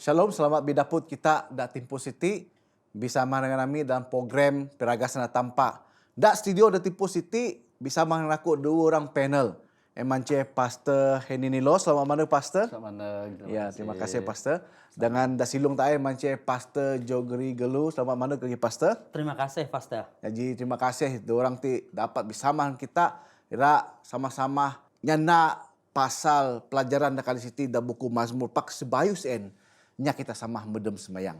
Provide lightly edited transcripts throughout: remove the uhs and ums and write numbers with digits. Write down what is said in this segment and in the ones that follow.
Shalom, selamat bidaput kita da Timpo City bersama dengan kami dalam program Peragasan Tampak. Da studio da Timpo City bersama dengan aku dua orang panel. Emance Pastor Henny Nilo, selamat mana Pastor? Selamat mana? Ya, terima kasih Pastor. Dengan da silung tae emance Pastor Jogri Gelu, selamat mana lagi Pastor? Terima kasih, Pastor. Jadi terima kasih dua orang ti dapat bersama dengan kita ira sama-sama nyana pasal pelajaran da kali siti da buku Mazmur pak sebayu sen nya kita sama medem semayang.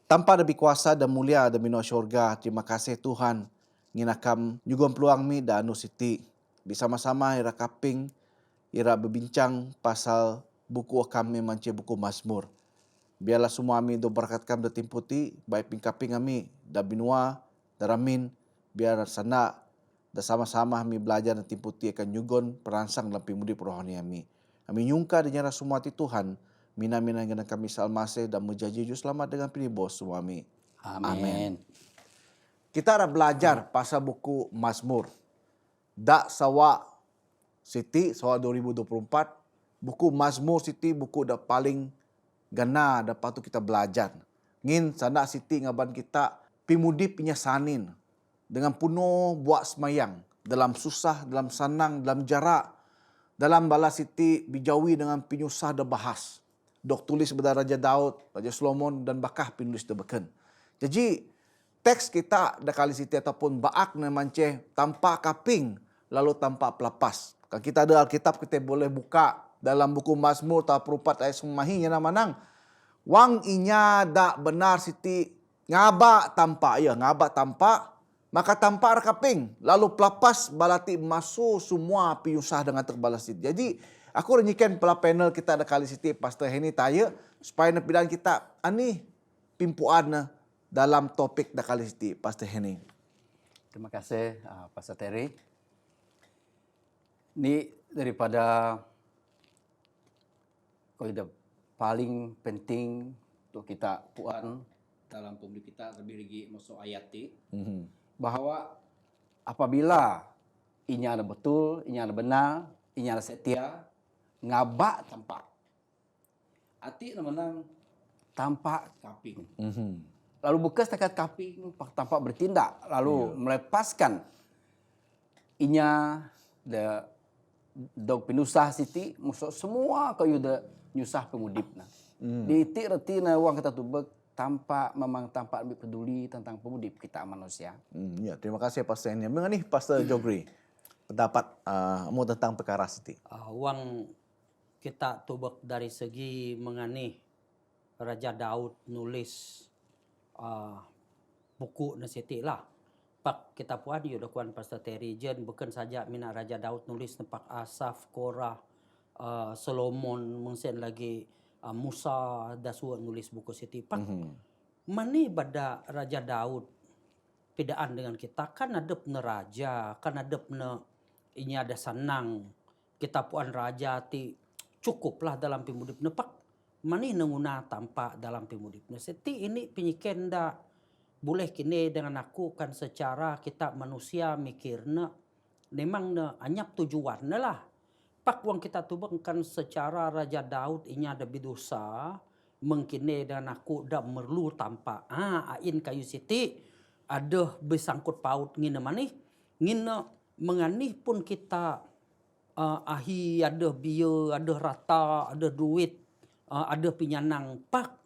Tanpa lebih kuasa dan mulia dan minua syurga, terima kasih Tuhan nginakam nyugon peluang mi da anu siti bersama-sama ira kaping ira berbincang pasal buku kami mance buku Mazmur. Biarlah semua kami do berkat kami da timputi, baik pingkaping kami da binua, da ramin, biar sana da sama-sama kami belajar dan timputi akan nyugon perangsang dalam pimudi rohani kami. Kami nyungka dan nyara semua ti Tuhan, mina-mina dengan kami salmase dan menjajiju selamat dengan pinibos semua kami. Amin. Kita ada belajar pasal buku Mazmur. Da sawa Siti, sawa 2024, buku Mazmur Siti buku da paling gana da patut kita belajar. Ngin sana Siti ngaban kita pimudip punya sanin dengan penuh buat semayang dalam susah, dalam sanang, dalam jarak, dalam bala Siti bijawi dengan pinyusah da bahas. Dok tulis pada Raja Daud, Raja Solomon dan bakah penulis da beken. Jadi teks kita da kali Siti ataupun baak na mance tanpa kaping lalu tanpa pelapas. Kalau kita ada Alkitab kita boleh buka dalam buku Mazmur tahap 4 ayat semahi nya manang wang inya dak benar Siti ngaba tanpa maka tanpa rakaping lalu pelapas balati masuk semua piusah dengan terbalas Siti. Jadi aku renyikan pela panel kita ada kali Siti Pastor Henny tanya supaya nepidan kita ani pimpuan dalam topik da kali Siti Pastor Henny. Terima kasih Pastor Terry. Ini daripada kaidah paling penting untuk kita puan dalam pemilu kita lebih lagi masuk ayat ini bahwa apabila inya ada betul, inya ada benar, inya ada setia, ngabak tampak. Ati menang tampak kaping. Lalu bekas takat kaping tampak bertindak, lalu melepaskan inya da dog pinusah Siti musuh semua kau yuda nyusah pemudipna. Di itik reti na wang kita tubek tanpa memang tanpa lebih peduli tentang pemudip kita manusia. Ya, terima kasih Pastor Henny. Mengenai Pastor Jogri pendapat mu tentang perkara Siti. Wang kita tubek dari segi mengenai Raja Daud nulis buku nasiti lah. Pak kita puan yuda kuan Pastor Terry jen bukan saja mina Raja Daud nulis tempat Asaf, Korah, Solomon, mungkin lagi Musa dasua nulis buku siti. Pak mani pada Raja Daud pedaan dengan kita kan ada pena raja, kan ada pena ini ada sanang. Kita puan raja ti cukuplah dalam pimudip nepak. Mani nenguna tampak dalam pimudip. Seti ini penyiken dah boleh kini dengan aku kan secara kita manusia mikirna memang anyap tujuan lah. Pak wang kita tubang kan secara Raja Daud ini ada bidosa mengkini dan aku dah merlu tanpa ain kayu siti ada besangkut paut ngina manih ngina menganih pun kita ahi ada biaya ada rata ada duit ada pinyanang pak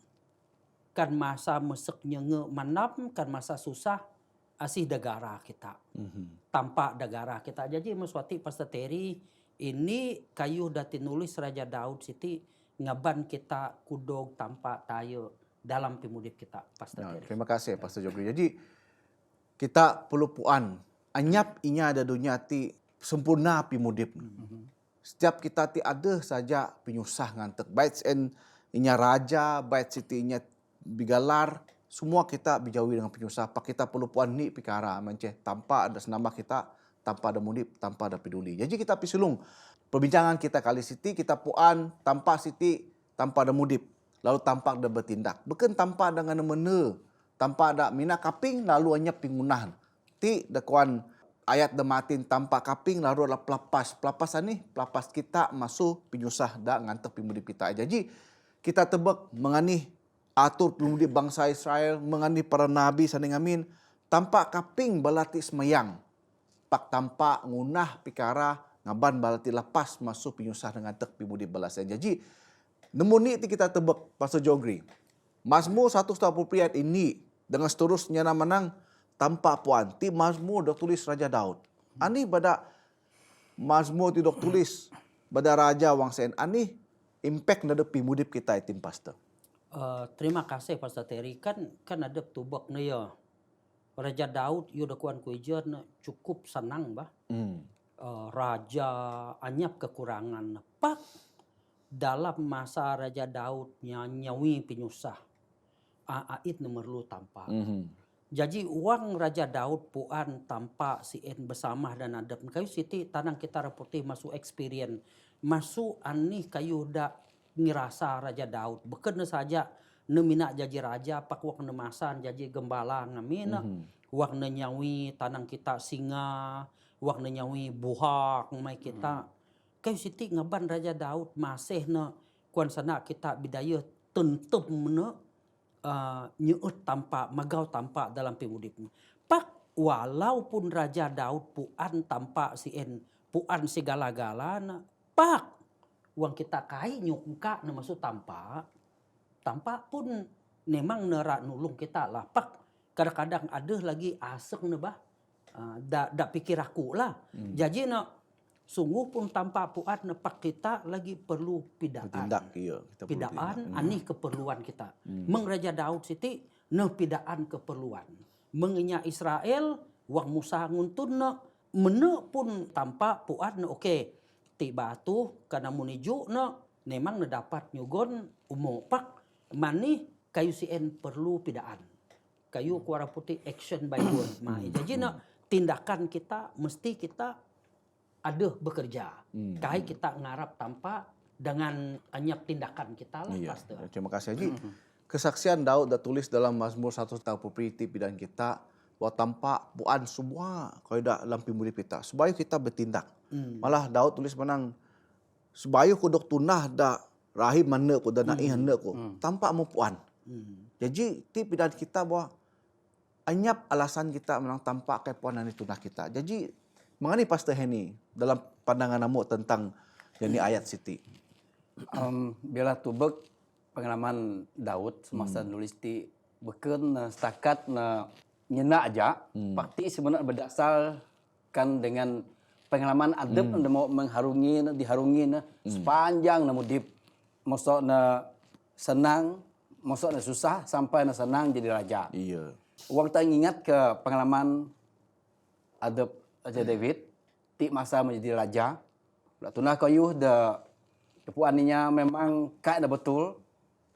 kan masa meseknya manam kan masa susah asih negara kita tanpa negara kita jadi meswati Pastor Terry ini kayu dati nulis Raja Daud Siti ngaban kita kudog tanpa tayo dalam pemudip kita Pastor Terry. Terima kasih Pastor Jogri. Jadi kita perlu puan anyap inya ada dunia ti sempurna pimudip. Setiap kita ti ada saja penyusah ngantek baik en inya raja baik Siti inya bigalar semua kita bijawi dengan penyusah pak kita perlu puan ni pikara mence tanpa ada senama kita tanpa ada mudip tanpa ada peduli. Jadi kita pisulung perbincangan kita kali Siti kita puan tanpa Siti tanpa ada mudip lalu tanpa ada bertindak bukan tanpa dengan mene tanpa ada mina kaping lalu hanya pingunahan ti dakuan ayat dematin tanpa kaping lalu adalah pelapas ni pelapas kita masuk penyusah dak ngantek pimudip kita. Jadi kita tebak mengani atur pemudi bangsa Israel, mengani para nabi saning amin, tampak kaping balati semayang. Pak tampak ngunah pikara ngaban balati lepas masuk penyusah dengan tek pemudi balasan. Jadi, nemu ni kita tebak Pastor Jogri. Mazmur 140 ayat ini dengan seterusnya menang tampak puan. Ti Mazmur dok tulis Raja Daud. Ani pada Mazmur ti dok tulis pada Raja Wang Sen. Ani impact na depi mudip kita itim pastor. Terima kasih Pastor Terry. Kan ada tubak na ya. Raja Daud yo dakuan kuijan cukup senang bah. Raja anyap kekurangan. Pak dalam masa Raja Daud nyawi penyusah. Ait nomor tampak. Jadi uang Raja Daud puan tampak si en bersama dan adab. Kayu siti tanang kita reporti masuk experience. Masuk anih kayu dak ngirasa Raja Daud. Bukan saja nemina jadi raja, pak wak nemasan jadi gembala ngamina. Wak nyawi tanang kita singa, wak nyawi buhak mai kita. Kayu siti ngaban Raja Daud masih na kuan sana kita bidaya tentup mana nyeut tampak, magau tampak dalam pemudipnya. Pak walaupun Raja Daud puan tampak si en, puan segala-galana, pak uang kita kai nyungka na masuk tampak pun memang nerak nulung kita lah. Pak kadang-kadang ada lagi asek na bah, dak pikir aku lah. Jadi na sungguh pun tampak puan na pak kita lagi perlu pidaan. Bertindak, iya. Kita perlu Pidaan tindak. anih keperluan kita. Meng Raja Daud siti na pidaan keperluan. Mengenya Israel wang Musa nguntun na mene pun tampak puan na oke. Tiba tu kana muniju na memang na dapat nyugon umopak mani kayu sien perlu pidaan. Kayu kuara putih action by word. Jadi na tindakan kita mesti kita ada bekerja. Kai kita ngarap tanpa dengan anyap tindakan kita lah. Iya. Pastor. Terima kasih Haji. Kesaksian Daud dah tulis dalam Mazmur 140 dan kita bahwa tampak puan semua kalau dah dalam pimudip kita. Supaya kita bertindak. Malah Daud tulis menang supaya ku dok tunah dah rahim mana ku dan naih handa ku. Tampak mu puan. Jadi ti pidan kita bahwa anyap alasan kita menang tampak ke puan dan tunah kita. Jadi mengani Pastor Henny dalam pandangan namu tentang jadi ayat Siti. Bila tubek pengalaman Daud semasa nulis ti beken setakat na nyena aja, pasti sebenarnya berdasarkan dengan pengalaman adab na mau diharungi sepanjang na mudip, mosok na senang, mosok na susah sampai na senang jadi raja. Iya. Uang tak ingat ke pengalaman adab Raja David, ti masa menjadi raja, tunah kayuh de kepuaninya memang kaya dah betul.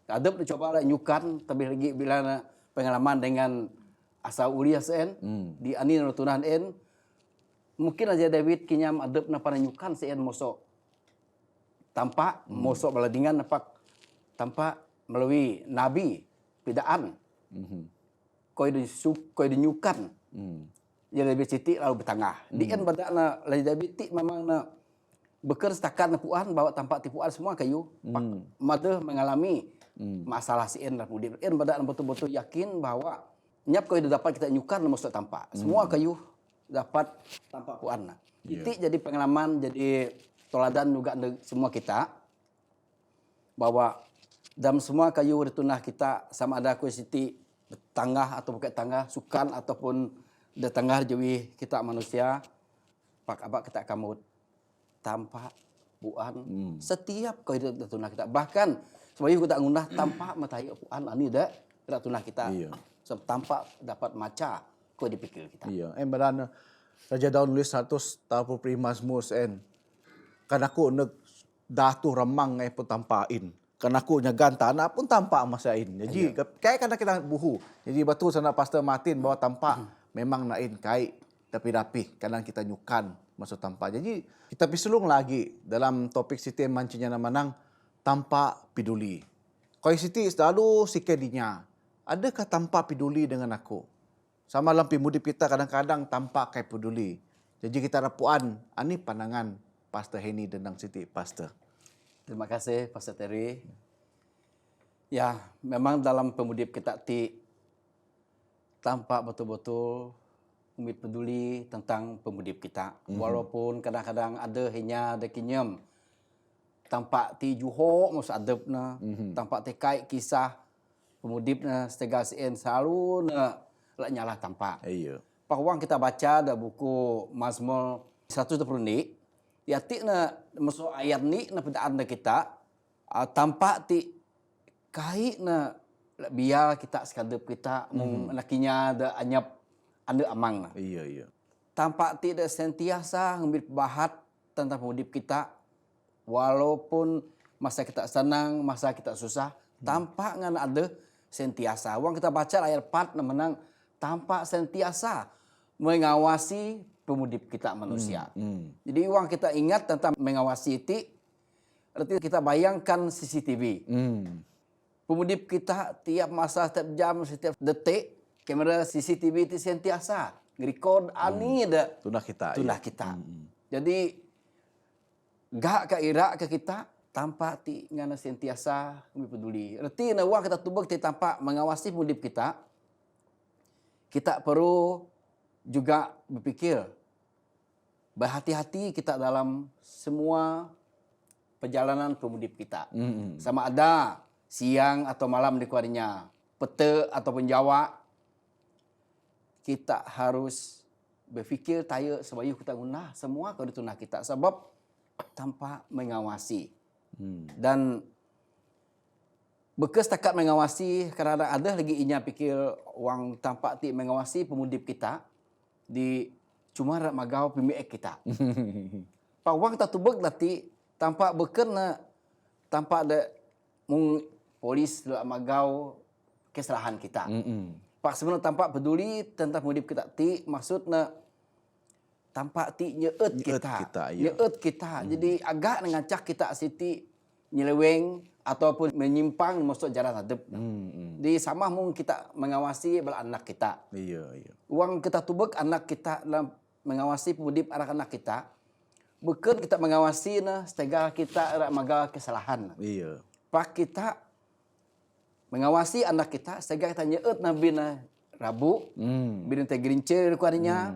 Adab dicoba lah nyukan, tapi lagi bila pengalaman dengan asa Uriah sen, di ani tunahan en, mungkin Raja David kinyam adab na pada nyukan sen mosok tampak, mosok baladingan napak tampak melalui nabi, pidaan. Koi dinyukan. Dia lebih citik lalu bertangah. Di en badak na Raja David ti memang na beker setakat na puan bawa tampak tipuan semua kayu. Mada mengalami masalah si en lah mudip. En badak na betul-betul yakin bahwa nyap koi dapat kita nyukan na masuk tampak. Semua kayu dapat tampak puan. Itu jadi pengalaman, jadi toladan juga semua kita bahwa dalam semua kayu ditunah kita sama ada koi siti tangah atau bukan tangah sukan ataupun di tengah jawi kita manusia pak abak kita kamut tampak puan setiap kau itu tunah kita bahkan sebab kita ngunah tampak matahi puan ani dak tidak tunah kita sebab tampak dapat maca kau dipikir kita. Iya, badan Raja Daud nulis 140 Mazmur en. Kan aku neg datu remang pun tampain. Kan aku nyagan tanah pun tampak masain. Jadi kayak kadang kita buhu. Jadi betul sana Pastor Martin bahwa tampak memang nain kai tapi rapi. Kadang kita nyukan masuk tampak. Jadi kita pisulung lagi dalam topik Siti mancinya menang tampak peduli. Koi Siti selalu sikedinya. Adakah tampak peduli dengan aku? Sama dalam pimudip kita kadang-kadang tampak kayak peduli. Jadi kita rapuan. Ani pandangan Pastor Henny tentang Siti Pastor. Terima kasih Pastor Terry. Ya, memang dalam pemudip kita tampak betul-betul umit peduli tentang pemudip kita. Walaupun kadang-kadang ada hanya ada kinyam tampak juho mus adepna, tampak kait kisah pemudipna setega sien selalu la nyalah tampak. Iya. Pawang kita baca da buku Mazmur 120 ni, ya ti na masuk ayat ni na pedaan da kita tampak ti kai na biar kita sekadep kita mung lakinya da anyap ande amang na. Iya. Tampak ti da sentiasa ngambil bahat tentang pemudip kita walaupun masa kita senang, masa kita susah, tampak ngan ada sentiasa. Wang kita baca ayat 4 na menang tampak sentiasa mengawasi pemudip kita manusia. Jadi uang kita ingat tentang mengawasi itu, artinya kita bayangkan CCTV. Pemudip kita tiap masa, setiap jam, setiap detik, kamera CCTV itu sentiasa nge-record ani ada Tunah kita. tunah kita. Jadi gak ke irak ke kita tampak ti ngana sentiasa kami peduli. Artinya uang kita tubek ti tampak mengawasi pemudip kita. Kita perlu juga berpikir berhati-hati kita dalam semua perjalanan pemudip kita. Sama ada siang atau malam di kuarinya, peta ataupun Jawa, kita harus berfikir taya sebab kita guna semua kalau ditunah kita sebab tanpa mengawasi. Dan bekas takat mengawasi kerana ada lagi inya pikir wang tampak ti mengawasi pemudip kita di cuma rak magau pemiek kita. Pak wang tak tubek lati tampak bekerna tampak ada mung polis rak magau kesalahan kita. Pak sebenarnya tampak peduli tentang pemudip kita ti maksudna tampak ti nyeut kita. Nyeut kita. Jadi agak ngacak kita siti nyeleweng ataupun menyimpang masuk jalan hadap. Di sama mung kita mengawasi bala anak kita. Iya. Uang kita tubek anak kita dalam mengawasi pemudip anak-anak kita. Bukan kita mengawasi setega kita rak maga kesalahan. Iya. Pak kita mengawasi anak kita setega kita nyeut na bina rabu, bina teh gerincer kuarinya,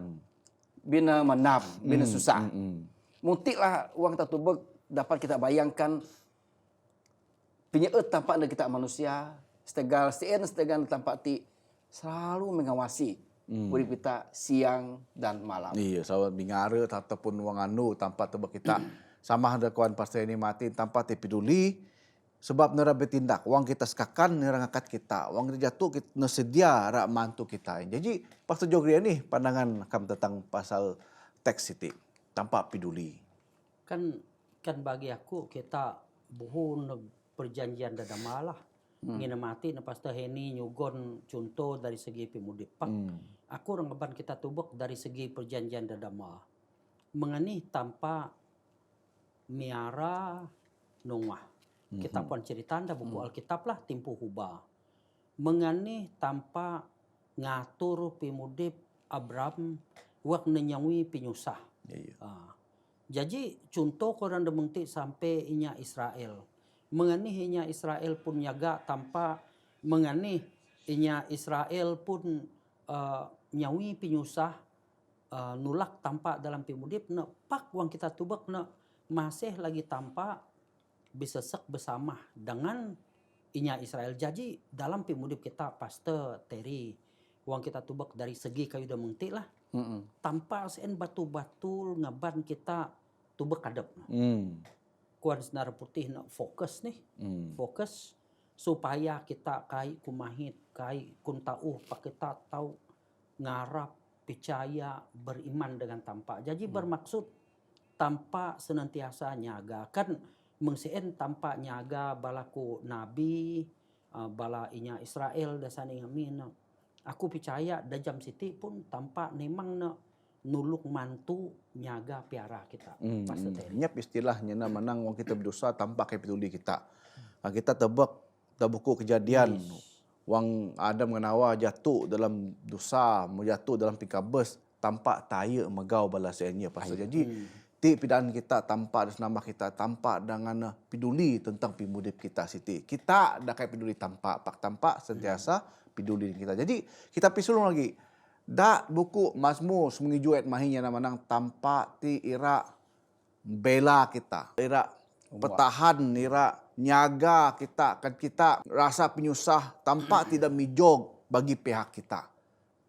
bina manap, bina susah. Mutiklah uang kita tubek dapat kita bayangkan penyeut tampak ada kita manusia setegal tampak ti selalu mengawasi urip kita siang dan malam. Iya, sahabat bingara ataupun wang anu tanpa tebak kita sama ada kawan pastor ini mati tanpa peduli sebab nera bertindak wang kita sekakan nera ngakat kita wang kita jatuh kita sedia rak mantu kita. Jadi pastor Jogria ni pandangan kam tentang pasal teks itu tanpa peduli. Kan bagi aku kita buhun perjanjian dadamalah. Ngina mati na pastor Heni nyugon contoh dari segi pemudip. Aku orang keban kita tubuk dari segi perjanjian dadama. Mengani tanpa miara nongah. Kita pun cerita anda buku Alkitab lah timpu huba. Mengani tanpa ngatur pemudip Abraham wak nenyawi penyusah. Jadi contoh korang demengti sampai inya Israel. Mengani inya Israel pun nyaga tanpa mengani inya Israel pun nyawi penyusah nulak tanpa dalam pemudip na pak wang kita tubak na masih lagi tanpa bisa sek bersama dengan inya Israel. Jadi dalam pemudip kita pastor Terry wang kita tubak dari segi kayu demengti lah. Tanpa sen batu-batu ngaban kita tubak kadep. Kuan senar putih nak fokus nih. Fokus supaya kita kai kumahit, kai kun tauh pak kita tahu ngarap, percaya, beriman dengan tanpa. Jadi bermaksud tanpa senantiasa nyaga. Kan mengsien tanpa nyaga balaku nabi, bala inya Israel dasani ngamin. Aku percaya da jam siti pun tanpa memang na nuluk mantu nyaga piara kita. Nyap istilahnya na menang wang kita berdosa tanpa peduli kita. Kita tebak buku kejadian. Wang Adam dengan Hawa jatuh dalam dosa, jatuh dalam pikabes tanpa taya megau balasannya pasal. Jadi Ti pidaan kita tanpa atas nama kita, tanpa dengan peduli tentang pimudip kita siti. Kita dah kayak peduli tanpa sentiasa peduli kita. Jadi kita pisulung lagi. Da buku Mazmur mengijuet mahinya namanang tanpa ti ira bela kita. Ira petahan, ira nyaga kita. Kan kita rasa penyusah tanpa tidak mijog bagi pihak kita.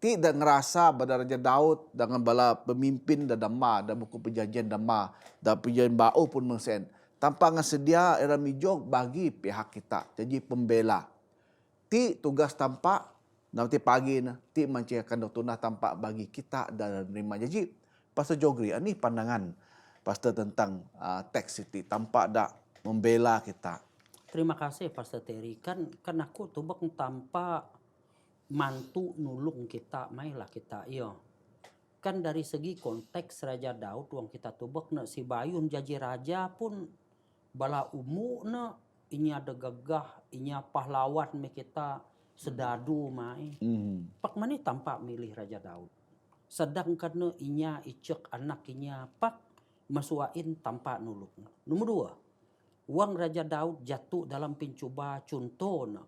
Tidak ngerasa pada Raja Daud dengan bala pemimpin dan dama dan buku perjanjian dama dan perjanjian bau pun mensen tanpa ngesedia era mijog bagi pihak kita jadi pembela. Ti tugas tanpa nanti pagi ti mencihkan doktuna tanpa bagi kita dan menerima. Jadi Pastor Jogri ini pandangan Pastor tentang teks itu tanpa ada membela kita. Terima kasih Pastor Terry. Kan aku tubak tanpa mantu nulung kita, mailah kita. Iya. Kan dari segi konteks Raja Daud, wang kita tubak na si Bayun jadi raja pun bala umu na inya ada gagah, inya pahlawan me kita sedadu mai. Pak mani tanpa milih Raja Daud. Sedangkan na inya icek anak inya pak masuain tanpa nulung. Nomor 2, wang Raja Daud jatuh dalam pencoba contoh na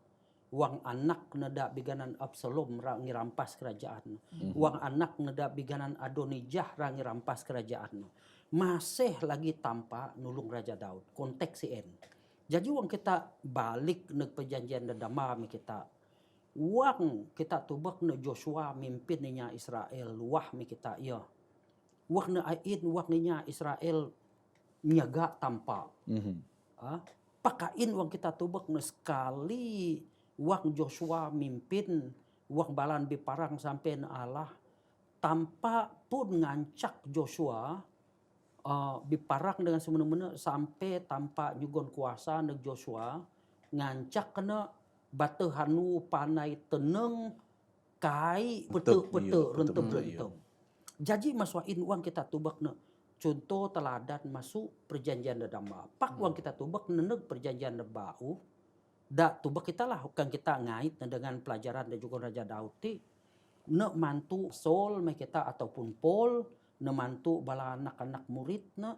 wang anak neda biganan Absalom rangi rampas kerajaan. Wang anak neda biganan Adonijah rangi rampas kerajaan. Masih lagi tanpa nulung Raja Daud. Konteks CN. Jadi wang kita balik neg perjanjian dadama kita. Wang kita tubak ne Joshua mimpin ninya Israel. Wah mi kita iya. Wang ne ain wang ninya Israel nyaga tanpa. Pakain wang kita tubak ne sekali wang Joshua mimpin, wang balan biparang sampai Allah, tanpa pun ngancak Joshua biparang dengan semena-mena sampai tanpa nyugon kuasa neg Joshua ngancak kena batu hanu panai teneng kai pete rentem. Jadi masukin uang kita tubak ne contoh teladan masuk perjanjian dadama. Pak uang kita tubak neneg perjanjian bau. Da tubak kita lah kan kita ngait dengan pelajaran dan juga Raja Daud ti ne mantu Saul me kita ataupun Paul ne mantu bala anak-anak murid ne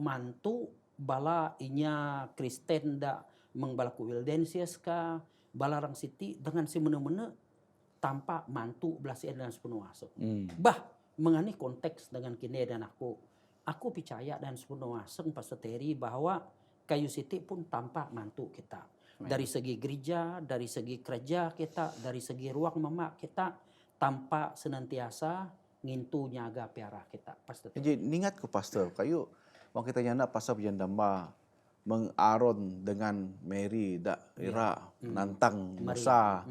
mantu bala inya Kristen da mengbalaku Wildensius ka balarang siti dengan si mena-mena tanpa mantu belasian dengan sepenuh asa. Bah mengani konteks dengan kini dan aku percaya dan sepenuh asa Pastor Terry bahwa kayu siti pun tanpa mantu kita. Dari segi gereja, dari segi kerja kita, dari segi ruang mama kita tanpa senantiasa ngintu nyaga piara kita. Pastor. Jadi ingat ke Pastor, kayu wang kita nyana pasal jandama mengaron dengan Mary da ira nantang Musa.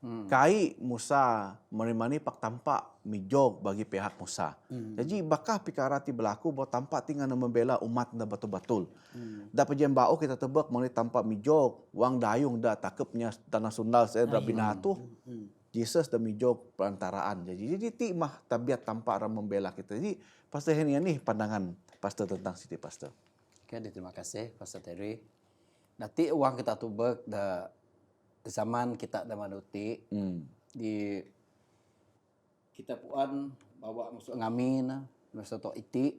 Kai Musa menemani pak tampak mijog bagi pihak Musa. Jadi bakah pikarati berlaku bahwa tampak tinggal membela umat na betul-betul. Da pejem bau kita tebak mengenai tampak mijog wang dayung da takepnya tanah sundal saya da binatu. Jesus da mijog perantaraan. Jadi ti mah tabiat tampak orang membela kita. Jadi Pastor Henia nih pandangan Pastor tentang Siti Pastor. Oke, terima kasih Pastor Terry. Nanti uang kita tubek da zaman kita da manuti di kita puan bawa masuk ngamin masuk to iti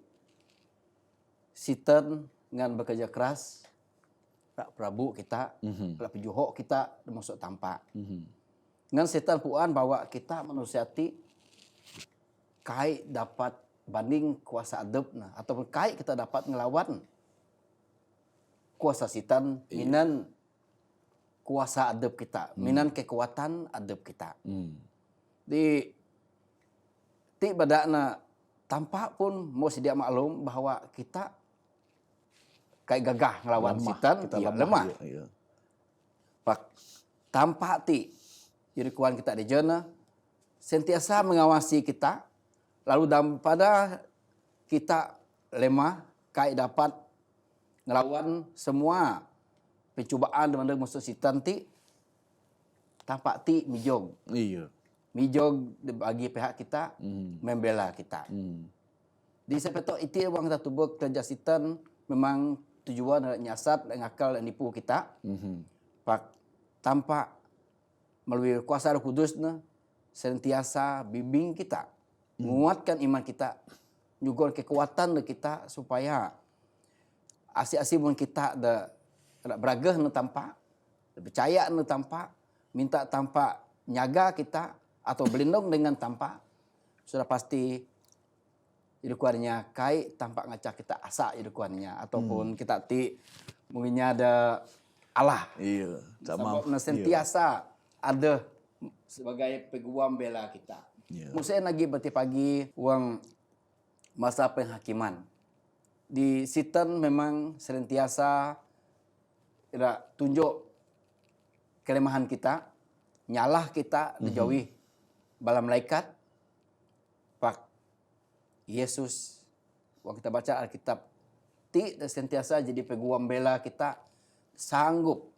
siten ngan bekerja keras Pak Prabu kita Pak Pijuho kita masuk tampak ngan setan puan bawa kita manusiati kai dapat banding kuasa adab ataupun kai kita dapat ngelawan kuasa setan minan kuasa adab kita, minan kekuatan adab kita. Di badakna tampak pun mau sedia maklum bahwa kita kayak gagah ngelawan setan, ya lemah. Iya. Pak tampak ti jadi kuan kita di jana sentiasa mengawasi kita, lalu dalam pada kita lemah kayak dapat ngelawan semua pencobaan dengan masuk setan ti tampak ti mijog. Iya. Mijog bagi pihak kita membela kita. Di sepetok itu wang kita tubuk kerja setan memang tujuan nyasat dan akal dan nipu kita. Pak tampak melalui kuasa Roh Kudus sentiasa bimbing kita, menguatkan iman kita nyugol kekuatan de kita supaya asi-asi mun kita da beragah nu tampa, percaya nu tampa, minta tampa nyaga kita atau berlindung dengan tampa, sudah pasti idukuannya kai tampak ngacak kita asa idukuannya ataupun kita ti mungkinnya ada Allah. Iya, sama. Sebab sentiasa ada sebagai peguam bela kita. Iya. Musim lagi berarti pagi uang masa penghakiman. Di sitan memang sentiasa tidak tunjuk kelemahan kita, nyalah kita dijauhi bala malaikat. Pak Yesus, waktu kita baca Alkitab, ti sentiasa jadi peguam bela kita, sanggup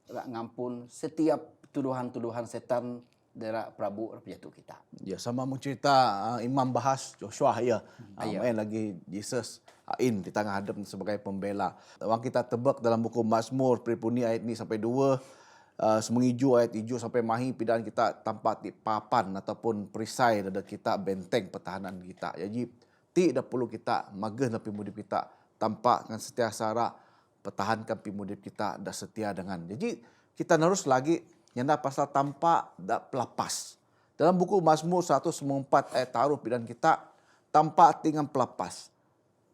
ngampun setiap tuduhan-tuduhan setan dari Prabu Rajatu kita. Ya, sama mau cerita Imam bahas Joshua ya. Main lagi Jesus in di tengah hadap sebagai pembela. Wang kita tebak dalam buku Mazmur Pripuni ayat ni sampai 2, semengiju ayat 7 sampai mahi pidaan kita tampak di papan ataupun perisai ada kita benteng pertahanan kita. Jadi tidak perlu kita magah dalam pimudip kita tampak dengan setiasa pertahankan pimudip kita dan setia dengan. Jadi kita harus lagi nyanda pasal tampak dak pelapas. Dalam buku Mazmur 104 ayat taruh pidaan kita tampak dengan pelapas.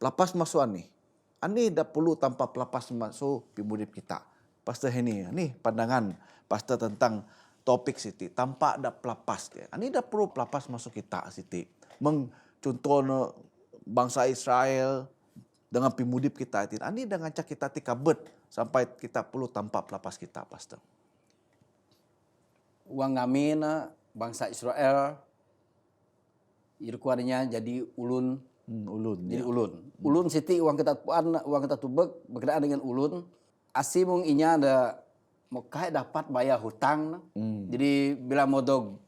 Pelapas masuk ani. Ani dak perlu tanpa pelapas masuk pimudip kita. Pastor ini pandangan pastor tentang topik Siti. Tampak dak pelapas dia. Ani dak perlu pelapas masuk kita Siti. Contohnya bangsa Israel dengan pimudip kita itu. Ani dengan cak kita tikabet sampai kita perlu tampak pelapas kita pastor. Uang ngamin bangsa Israel irkuannya jadi ulun. Ulun. Jadi ulun. Ulun siti uang kita tubek berkenaan dengan ulun. Asi mung inya ada mau kai dapat bayar hutang. Jadi bila modog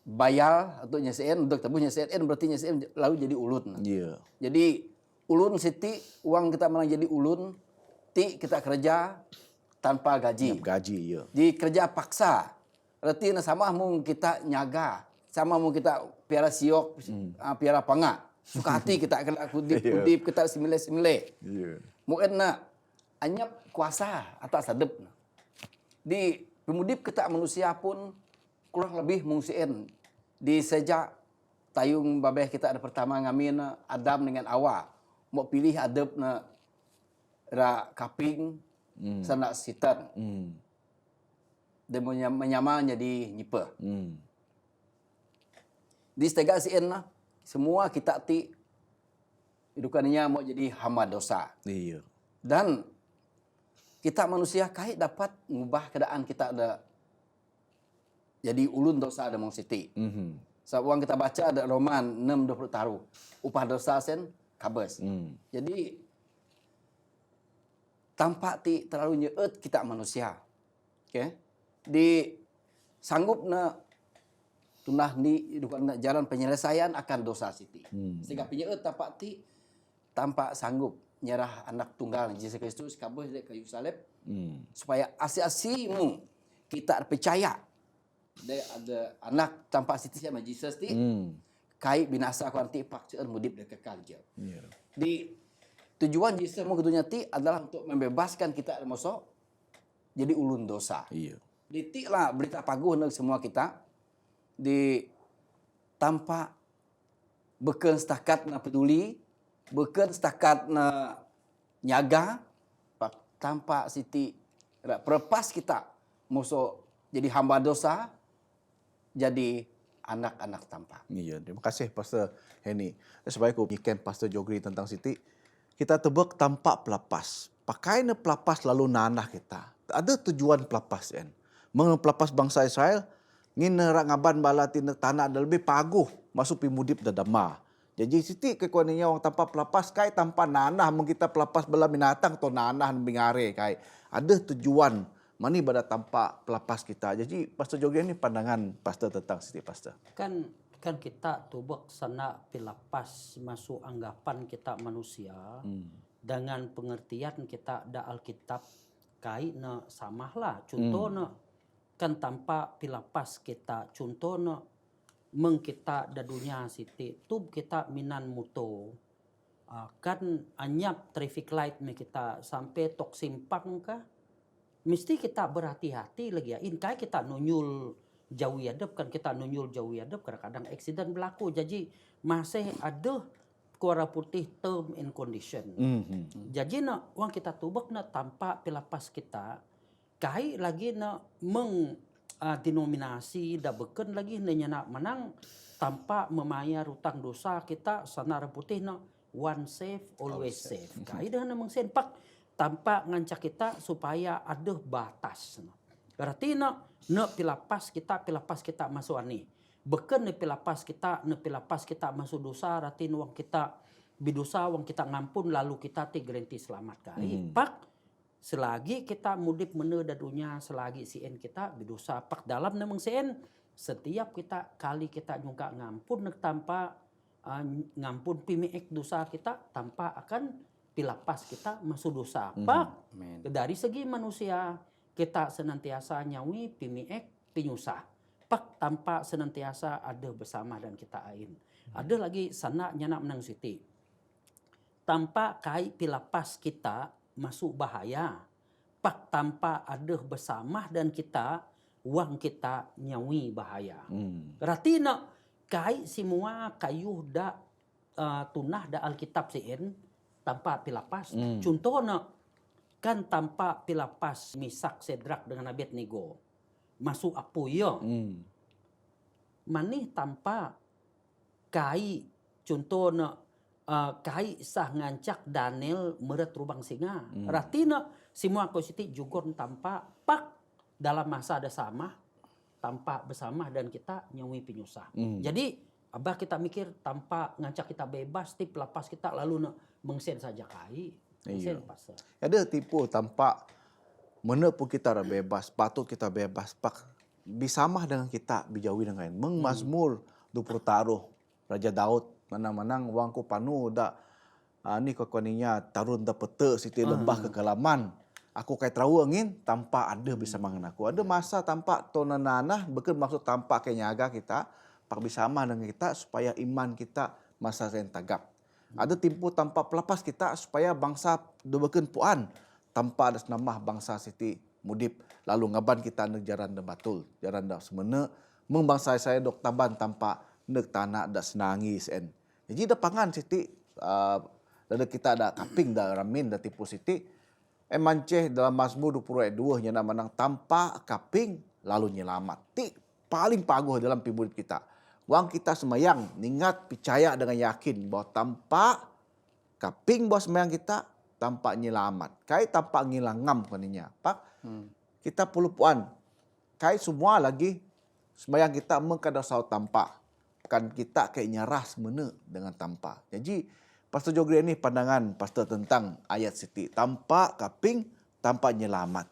bayar atau nyeseen untuk tabuh nyeseen berarti nyeseen lalu jadi ulun. Yeah. Jadi ulun siti uang kita menang jadi ulun ti kita kerja tanpa gaji. Gaji ya. Di kerja paksa. Berarti sama mung kita nyaga, sama mung kita piara siok, piara panga. Suka hati kita kena kudip kita simile-simile. Yeah. Mungkin anyap kuasa atas sadep. Di pemudip kita manusia pun kurang lebih mungsien. Di sejak tayung babeh kita ada pertama ngamin Adam dengan Hawa. Mau pilih adep na ra kaping sana sitan. Dia menyama jadi nyipe. Di setega sien semua kita ti hidupannya mau jadi hamba dosa. Iya. Dan kita manusia kait dapat mengubah keadaan kita ada jadi ulun dosa ada mong siti. Sebab kita baca ada Roman 6:20 taruh. Upah dosa sen kabes. Jadi tampak ti terlalu nyeut kita manusia. Okay? Di sanggup na tunah ni na jalan penyelesaian akan dosa siti. Sehingga penyeut tampak ti tampak sanggup nyerah anak tunggal Yesus Kristus kabeh di kayu salib supaya asi-asimu kita percaya ada anak tanpa siti sama Yesus ti kai binasa ku anti pakceueun mudip de kekal je. Yeah. Di tujuan Yesus mau kedunya ti adalah untuk membebaskan kita mosok jadi ulun dosa. Iya. Ditiklah berita paguh untuk semua kita di tanpa beken setakat na peduli, beken setakat na nyaga, tanpa siti perlepas kita musuh jadi hamba dosa, jadi anak-anak tanpa. Iya, terima kasih Pastor Henny. Supaya aku nyiken Pastor Jogri tentang Siti, kita tebak tampak pelapas. Pakai pelapas lalu nanah kita. Ada tujuan pelapas kan. Mengepelapas bangsa Israel, ngin rak ngaban bala tina tanah ada lebih paguh masuk pimudip dadama. Jadi Siti kekuaninya orang tanpa pelapas kai tanpa nanah mung kita pelapas bala binatang atau nanah bingare kai. Ada tujuan mani pada tanpa pelapas kita. Jadi Pastor Jogri ini pandangan Pastor tentang Siti Pastor. Kan kita tubek sana pilapas masuk anggapan kita manusia dengan pengertian kita da Alkitab kai na samahlah contohnya kan tanpa pilapas kita contohnya meng kita da dunia siti tub kita minan muto kan anyap traffic light me kita sampai tok simpang kah, mesti kita berhati-hati lagi ya. Inkai kita nunyul jauh hadap kan kita nunyul jauh hadap kadang-kadang accident berlaku. Jadi masih ada kuara putih term and condition. Jadi nak wang kita tubak nak tanpa pelapas kita kai lagi nak denominasi dah beken lagi nak menang tanpa memayar hutang dosa kita sanar putih nak one safe always safe. Kai dah namang senpak tanpa ngancak kita supaya ada batas. Berarti nak pelapas kita masuk ani. Beken pelapas kita masuk dosa, rati wang kita bidosa, wang kita ngampun lalu kita ti garanti selamat kai. Pak selagi kita mudip mene dadunya, selagi sien kita bidosa pak dalam namang sien setiap kita kali kita nyungka ngampun tanpa ngampun pimiek dosa kita tanpa akan pilapas kita masuk dosa. Pak dari segi manusia kita senantiasa nyawi pimiek pinyusah. Pak tanpa senantiasa ada bersama dan kita ain. Ada lagi sana nyana menang siti. Tanpa kai pilapas kita masuk bahaya. Pak tanpa ada bersama dan kita wang kita nyawi bahaya. Berarti nak kai semua kayu da tunah da Alkitab sien tanpa pilapas. Contoh nak kan tanpa pilapas Misak Sedrak dengan Abednego masuk apu ya. Manih tanpa kai contoh nak kai sah ngancak Daniel meret rubang singa. Rati nak semua kositi jugon tanpa pak dalam masa ada sama tanpa bersama dan kita nyawi penyusah. Jadi abah kita mikir tanpa ngancak kita bebas tip lapas kita lalu nak mengsen saja kai. Mengsen pasal. Ada tipu tanpa mana pun kita dah bebas, patut kita bebas pak bisamah dengan kita bijawi dengan Mazmur 20 taruh Raja Daud menang-menang wangku panu dak ni kokoninya tarun da pete siti lembah kegalaman. Aku kai tahu angin tanpa ada bisa mangan aku. Ada masa tanpa tonananah beken maksud tanpa kai nyaga kita pak bisama dengan kita supaya iman kita masa sen tagap. Ada tipu tanpa pelapas kita supaya bangsa beken puan tanpa ada senamah bangsa siti mudip lalu ngaban kita nek jaran da batul jaran da semena meng bangsa saya dok taban tanpa nek tanah da senangis en. Jadi da pangan siti ada kita ada kaping da ramin da tipu siti manceh dalam Mazmur 20 ayat 2 nyana menang tanpa kaping lalu nyelamat. Ti paling paguh dalam pimudip kita. Wang kita semayang ningat percaya dengan yakin bahwa tanpa kaping bahwa semayang kita tanpa nyelamat. Kai tanpa ngilangam kaninya. Pak kita perlu puan. Kai semua lagi semayang kita mengkadasau tanpa. Kan kita kayak nyarah semena dengan tanpa. Jadi Pastor Jogre ini pandangan Pastor tentang ayat siti. Tanpa kaping, tanpa nyelamat.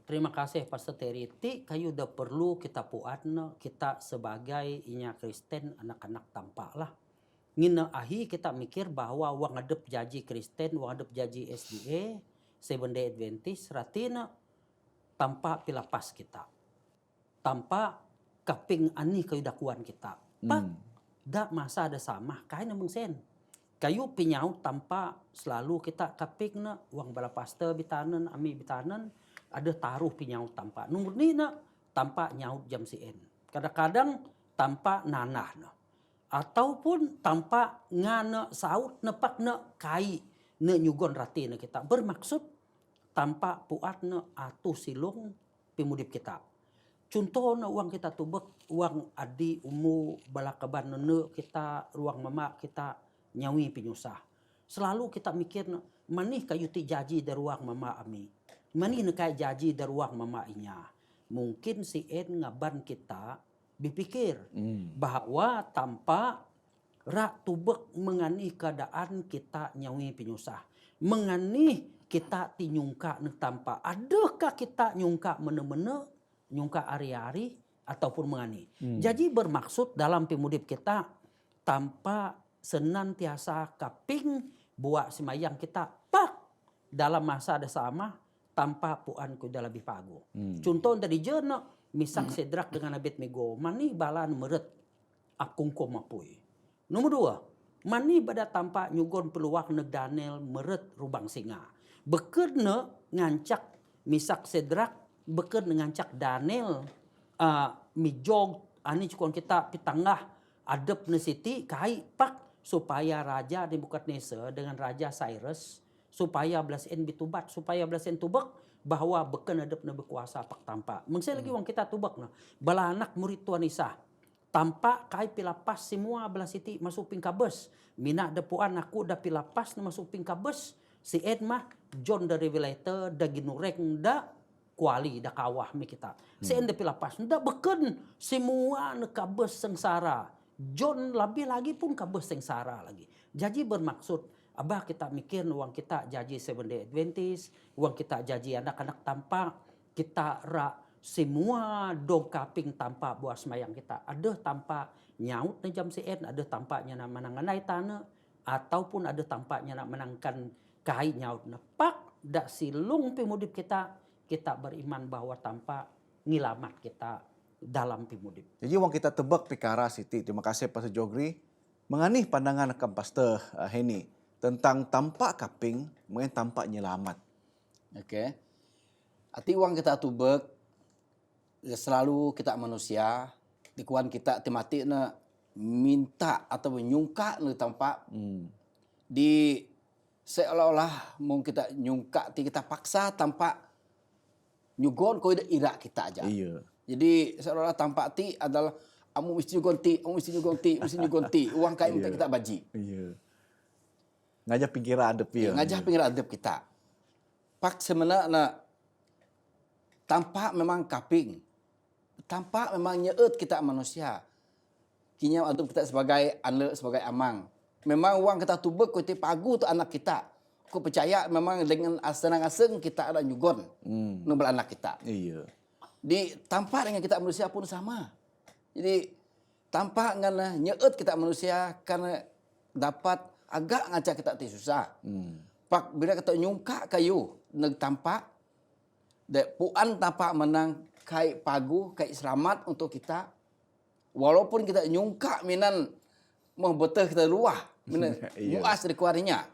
Terima kasih Pastor Terry. Ti kayu dah perlu kita puan kita sebagai inya Kristen anak-anak tanpa lah. Ngina ahi kita mikir bahwa wang adep jaji Kristen, wang adep jaji SDA, Seventh Day Adventist, ratina tanpa pilapas kita. Tanpa kaping ani kayu dakuan kita. Pak, dak masa ada sama, kain namang sen. Kayu pinyau tanpa selalu kita kaping na wang bala pastor bitanan, ami bitanan, ada taruh pinyau tanpa. Nomor ni na tanpa nyaut jam sien. Kadang-kadang tanpa nanah na. Ataupun tanpa ngana saut nepak na kai na nyugon rati na kita. Bermaksud tanpa puat na atu silong pimudip kita. Contoh na uang kita tubek, uang adi umu balakaban nene kita, ruang mama kita nyawi penyusah. Selalu kita mikir na manih kayu ti jaji dari ruang mama ami. Manih na kaya jaji dari ruang mama inya. Mungkin si en ngaban kita berpikir bahwa tanpa rak tubek mengani keadaan kita nyawi penyusah. Mengani kita tinyungka nek tanpa. Adakah kita nyungka mene-mene, nyungka ari-ari ataupun mengani. Jadi bermaksud dalam pimudip kita tanpa senantiasa kaping buat semayang kita pak dalam masa ada sama tanpa puan kuda lebih pagu. Contoh dari jena Misak Sedrak dengan Abednego mani balan meret akung komapui. Nomor 2, Mani bada tampak nyugon peluang ne Daniel meret rubang singa. Beken ne ngancak misak sedrak, beken ne ngancak Daniel mijog ani cukon kita pitangah adep ne siti kai pak supaya raja Nebukadnezar dengan raja Cyrus supaya belas en bitubat, supaya belas en tubek bahwa beken adep ne berkuasa pak tampak. Mengse lagi wong kita tubek na. Bala anak murid Tuan Isa. Tampak kai pilapas semua belas siti masuk pingkabes. Mina depuan aku da pilapas na masuk pingkabes. Si Ed mah John the Revelator da ginurek da kuali da kawah mi kita. Si Ed da pilapas da beken semua na kabes sengsara. John lebih lagi pun kabes sengsara lagi. Jadi bermaksud abah kita mikir uang kita jaji Seventh Day Adventist, uang kita jaji anak-anak tampak, kita semua dongkaping tanpa buah semayang kita. Ada tanpa nyaut na jam CN, ada tampaknya nak menanganai tanah, ataupun ada tampaknya nak menangkan kai nyaut na. Pak dak silung pimudip kita, kita beriman bahwa tanpa ngilamat kita dalam pimudip. Jadi wang kita tebak pikara Siti. Terima kasih Pastor Jogri. Menganih pandangan akan Pastor Henny tentang tampak kaping, mungkin tampak nyelamat. Okey. Arti uang kita tubek selalu kita manusia dikuan kita tematik na minta atau menyungka na tampak di seolah-olah mau kita nyungka ti kita paksa tampak nyugon ko ira kita aja. Iya. Jadi seolah-olah tampak ti adalah amu mesti nyugon ti, amu mesti nyugon ti, mesti nyugon ti. Uang kai minta kita baji. Iya. Ngajak pikiran adep ya. Ngajak pikiran adep kita. Pak sebenarnya tampak memang kaping. Tampak memang nyeut kita manusia. Kinya adep kita sebagai anak, sebagai amang. Memang uang kita tubek ko ti pagu tu anak kita. Aku percaya memang dengan asenang-aseng kita ada nyugon nubel anak kita. Iya. Di tampak dengan kita manusia pun sama. Jadi tampak dengan nyeut kita manusia karena dapat agak ngajak kita ti susah. Pak bila kita nyungka kayu neg tampak de puan tampak menang kai pagu kai selamat untuk kita. Walaupun kita nyungka minan mau beteh kita luah minan muas dari kuarinya.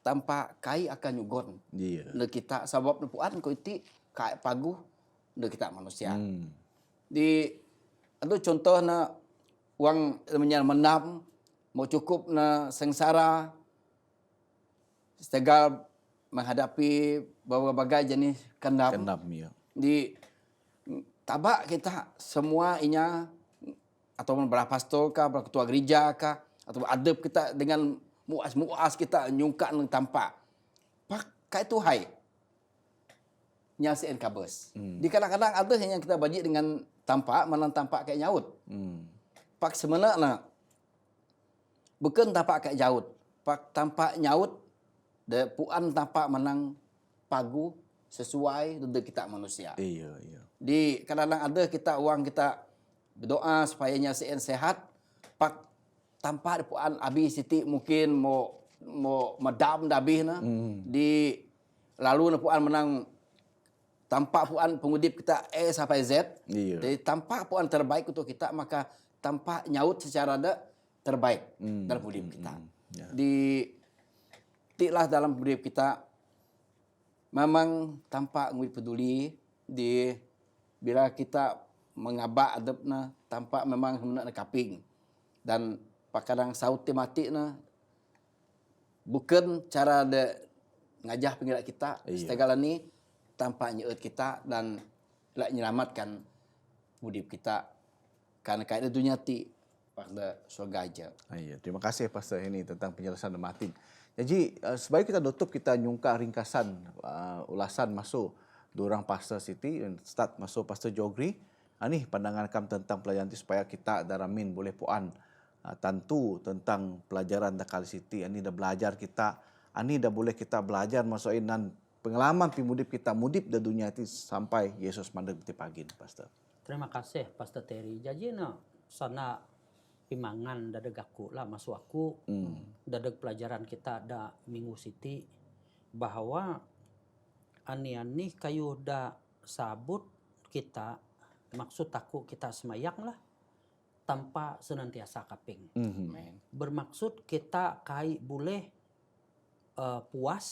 Tampak kai akan nyugon. Iya. Neg kita sabab puan ko iti kai pagu neg kita manusia. Di itu contoh na uang menam mau cukup na sengsara setegal menghadapi berbagai jenis kendam. Kendam ya. Di tabak kita semua inya atau berapa pastor kah, berapa ketua gereja kah, atau adab kita dengan muas kita nyungka nang tampak. Pak kai tu hai. Nyasiin kabes. Di kadang-kadang ada yang kita baji dengan tampak, mana tampak kayak nyaut. Pak sebenarnya bukan tampak kayak nyaut. Pak tampak nyaut de puan tampak menang pagu sesuai dengan kita manusia. Iya, iya. Di kadang-kadang ada kita uang kita berdoa supaya nyasiin sehat. Pak tampak puan abi siti mungkin mau madam dabih na. Di lalu na puan menang tampak puan pengudip kita sampai Z. Iya. Jadi tampak puan terbaik untuk kita maka tampak nyaut secara terbaik dalam hidup kita. Ya. Di tiklah dalam hidup kita memang tampak nguit peduli di bila kita mengabak adabna tampak memang hendak kaping dan pakadang saut tematik na bukan cara de ngajah pengirat kita setegala ni tampak nyeut kita dan lak nyelamatkan hidup kita karena kaidah dunia ti pada surga aja. Iya, terima kasih Pastor Henny tentang penjelasan Martin. Jadi sebaik kita tutup kita nyungka ringkasan ulasan masuk dorang Pastor Siti start masuk Pastor Jogri. Ini pandangan kami tentang pelajaran itu supaya kita daramin boleh puan tentu tentang pelajaran da kali Siti. Ini dah belajar kita, ini dah boleh kita belajar masukin dan pengalaman pimudip kita mudip di dunia itu sampai Yesus mandek di pagi, Pastor. Terima kasih Pastor Terry. Jadi sana pimangan dadeg aku lah masuk aku dadeg pelajaran kita da Minggu Siti bahwa ani kayu da sabut kita maksud aku kita semayang lah tanpa senantiasa kaping. Amen. Bermaksud kita kai boleh puas,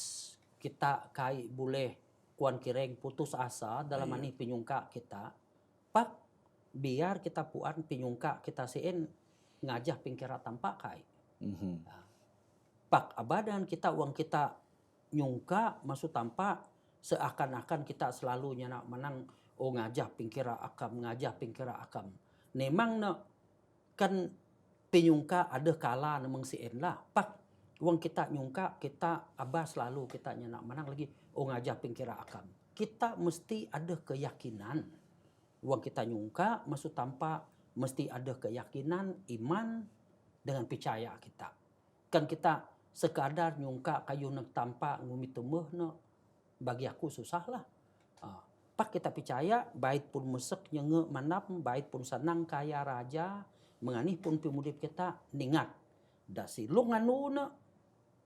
kita kai boleh kuan kireng putus asa dalam Iya. ani penyungka kita. Pak biar kita puan penyungka kita sein ngajah pingkira tanpa kai. Pak abadan kita uang kita nyungka masuk tanpa seakan-akan kita selalu nyenak menang ngajah pingkira akam. Memang kan penyungka ada kala nemang sien lah. Pak uang kita nyungka kita abah selalu kita nyenak menang lagi ngajah pingkira akam. Kita mesti ada keyakinan. Uang kita nyungka masuk tanpa mesti ada keyakinan, iman dengan percaya kita. Kan kita sekadar nyungka kayu nak tampak ngumi temuh no bagi aku susah lah. Pak kita percaya baik pun mesek nyenge manap, baik pun senang kaya raja, menganih pun pemudip kita ningat. Da silung anu na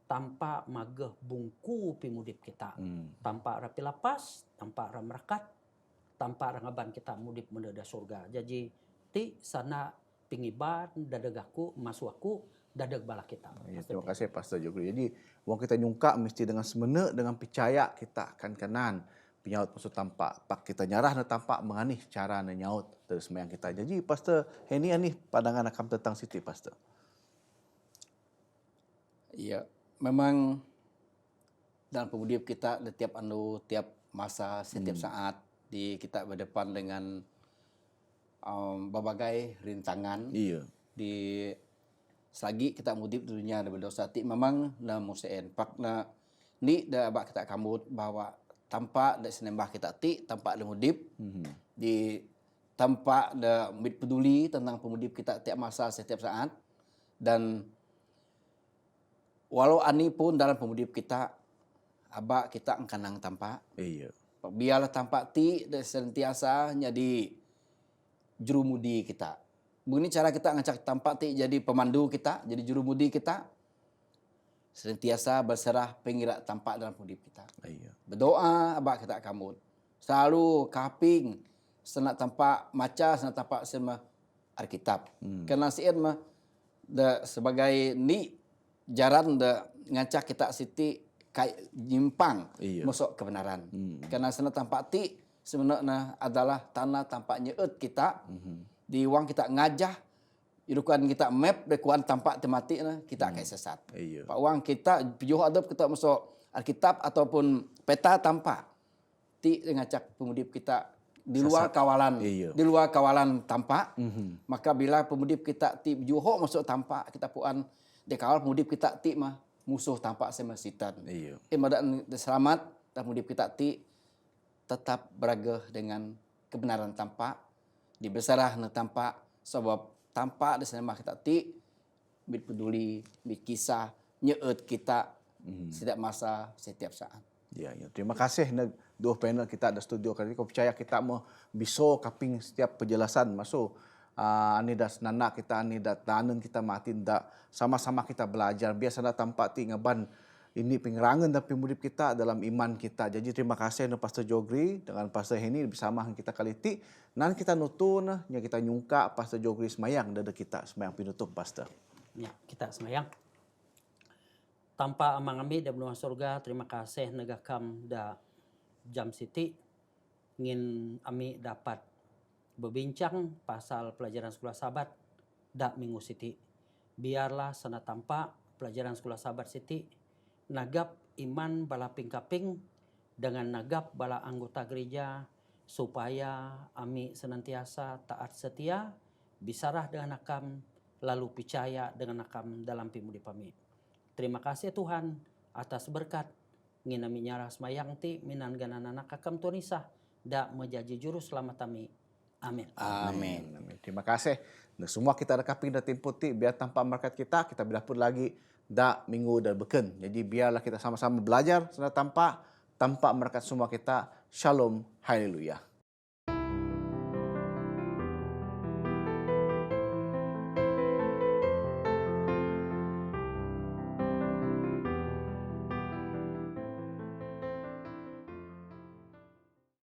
tanpa mageh bungku pemudip kita. Tanpa rapi lapas, tanpa ram rakat, tanpa rangaban kita mudip meneda surga. Jadi ti sana pingiban dadagaku masuk aku dadag bala kita. Ya, terima kasih Pastor Jogri. Jadi, wang kita nyungka mesti dengan semena, dengan percaya kita akan kanan. Penyaut maksud tampak. Pak kita nyarah na tampak menganih cara na nyaut dari semayang kita. Jadi, Pastor Henny ni pandangan akan tentang Siti, Pastor. Ya, memang dalam pemudip kita tiap tiap masa, setiap saat kita berdepan dengan berbagai rintangan. Iya. Di selagi kita mudip di dunia ada berdosa ti memang na museen pak na ni da bak kita kamut bahwa tanpa da senembah kita ti tanpa da mudip di tanpa da peduli tentang pemudip kita tiap masa setiap saat dan walau ani pun dalam pemudip kita abak kita engkanang tanpa Iya. biarlah tanpa ti da sentiasa jadi jurumudi kita. Begini cara kita ngacak tampak ti jadi pemandu kita, jadi jurumudi kita. Sentiasa berserah pengira tampak dalam hidup kita. Iya. Berdoa abak kita kamut. Selalu kaping senak tampak maca, senak tampak sema Alkitab. Karena sien mah sebagai ni jaran da ngacak kita siti kai nyimpang masuk kebenaran. Karena senak tampak ti sebenarnya adalah tanah tampak nyeut kita. Di wang kita ngajah, irukan kita map dekuan tampak tematik kita akan sesat. Iya. Pak wang kita juh adab kita masuk Alkitab ataupun peta tampak. Ti ngacak pemudip kita di luar kawalan, di luar kawalan tampak. Maka bila pemudip kita ti juho masuk tampak, kita puan dekawal pemudip kita ti mah musuh tampak sama sitan. Iya. Madan selamat dan pemudip kita ti tetap beragah dengan kebenaran tampak. Dibesarah na tampak sebab tampak di sana kita ti bit peduli bit kisah nyeut kita setiap masa setiap saat. Ya, ya. Terima kasih na dua panel kita ada studio kali ini. Kau percaya kita mau biso kaping setiap penjelasan masuk ani das nana kita ani dat tanen kita matin da sama-sama kita belajar biasa na tampak ti ngaban ini pengerangan dan pemudip kita dalam iman kita. Jadi terima kasih na Pastor Jogri dengan Pastor Henny bersama kita kali ti. Nan kita nutun nya kita nyungka Pastor Jogri semayang dada kita semayang pinutup Pastor. Ya, kita semayang. Tanpa amang ambi da benua surga, terima kasih negakam da jam siti ngin ami dapat berbincang pasal pelajaran sekolah sahabat da minggu siti. Biarlah sana tanpa pelajaran sekolah sahabat siti nagap iman bala pingkaping dengan nagap bala anggota gereja supaya ami senantiasa taat setia bisarah dengan akam lalu percaya dengan akam dalam pimudi kami. Terima kasih Tuhan atas berkat nginami nyara semayang ti minan gananana kakam tunisah da menjadi juru selamat kami. Amin. Amin. Terima kasih. Dan semua kita ada kaping dan tempo ti biar tanpa berkat kita berlaput lagi da minggu dan beken. Jadi biarlah kita sama-sama belajar sana tanpa berkat semua kita. Shalom. Haleluya.